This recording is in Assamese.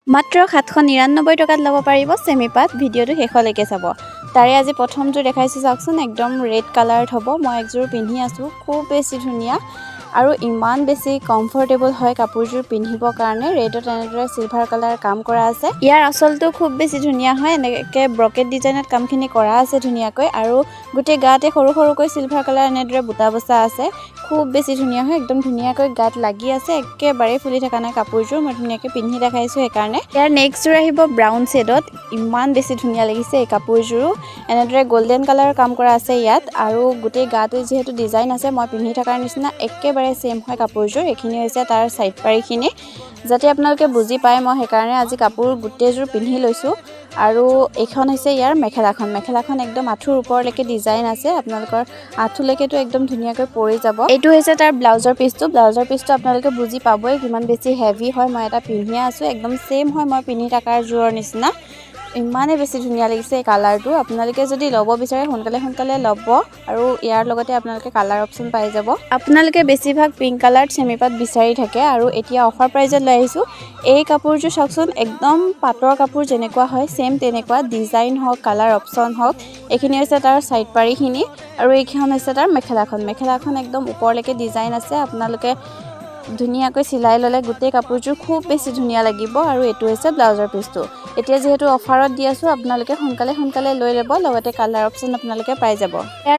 মাত্ৰ 799 টকাত ল'ব পাৰিব চেমি পাট। ভিডিঅ'টো শেষলৈকে চাব। তাৰে আজি প্ৰথমটো দেখাইছোঁ চাওকচোন, একদম ৰেড কালাৰত হ'ব। মই একযোৰ পিন্ধি আছোঁ, খুব বেছি ধুনীয়া আৰু ইমান বেছি কমফৰ্টেবল হয় কাপোৰযোৰ পিন্ধিবৰ কাৰণে। ৰেডত এনেদৰে চিলভাৰ কালাৰ কাম কৰা আছে। ইয়াৰ আঁচলটো খুব বেছি ধুনীয়া হয়, এনেকৈ ব্ৰকেট ডিজাইনত কামখিনি কৰা আছে ধুনীয়াকৈ আৰু গোটেই গাতে সৰু সৰুকৈ চিলভাৰ কালাৰ এনেদৰে বুটা বচা আছে। খুব বেছি ধুনীয়া হয়, একদম ধুনীয়াকৈ গাত লাগি আছে, একেবাৰে ফুলি থকা নাই কাপোৰযোৰ। মই ধুনীয়াকৈ পিন্ধি দেখাইছোঁ সেইকাৰণে। ইয়াৰ নেক্সটযোৰ আহিব ব্ৰাউন শ্বেডত। ইমান বেছি ধুনীয়া লাগিছে এই কাপোৰযোৰো। এনেদৰে গল্ডেন কালাৰ কাম কৰা আছে ইয়াত আৰু গোটেই গাতে যিহেতু ডিজাইন আছে, মই পিন্ধি থকাৰ নিচিনা একেবাৰে ছেম হয় কাপোৰযোৰ। এইখিনি হৈছে তাৰ চাইড পাৰিখিনি, যাতে আপোনালোকে বুজি পায়, মই সেইকাৰণে আজি কাপোৰ গোটেইযোৰ পিন্ধি লৈছোঁ। আৰু এইখন হৈছে ইয়াৰ মেখেলাখন। মেখেলাখন একদম আঁঠুৰ ওপৰলৈকে ডিজাইন আছে, আপোনালোকৰ আঁঠুলৈকেতো একদম ধুনীয়াকৈ পৰি যাব। এইটো হৈছে তাৰ ব্লাউজৰ পিচটো। ব্লাউজৰ পিচটো আপোনালোকে বুজি পাবই কিমান বেছি হেভি হয়। মই এটা পিন্ধিয়ে আছোঁ, একদম ছেম হয় মই পিন্ধি থকাৰ যোৰৰ নিচিনা। ইমানেই বেছি ধুনীয়া লাগিছে এই কালাৰটো। আপোনালোকে যদি ল'ব বিচাৰে সোনকালে ল'ব আৰু ইয়াৰ লগতে আপোনালোকে কালাৰ অপশ্যন পাই যাব। আপোনালোকে বেছিভাগ পিংক কালাৰ চেমি পাট বিচাৰি থাকে আৰু এতিয়া অফাৰ প্ৰাইজত লৈ আহিছোঁ। এই কাপোৰযোৰ চাওকচোন, একদম পাটৰ কাপোৰ যেনেকুৱা হয় ছেম তেনেকুৱা ডিজাইন হওক, কালাৰ অপশ্যন হওক। এইখিনি হৈছে তাৰ চাইড পাৰিখিনি আৰু এইখন হৈছে তাৰ মেখেলাখন। মেখেলাখন একদম ওপৰলৈকে ডিজাইন আছে, আপোনালোকে ধুনীয়াকৈ চিলাই ল'লে গোটেই কাপোৰযোৰ খুব বেছি ধুনীয়া লাগিব। আৰু এইটো হৈছে ব্লাউজৰ পিচটো। এতিয়া যিহেতু অফাৰত দি আছোঁ, আপোনালোকে সোনকালে লৈ ল'ব, লগতে কালাৰ অপশ্যন আপোনালোকে পাই যাব।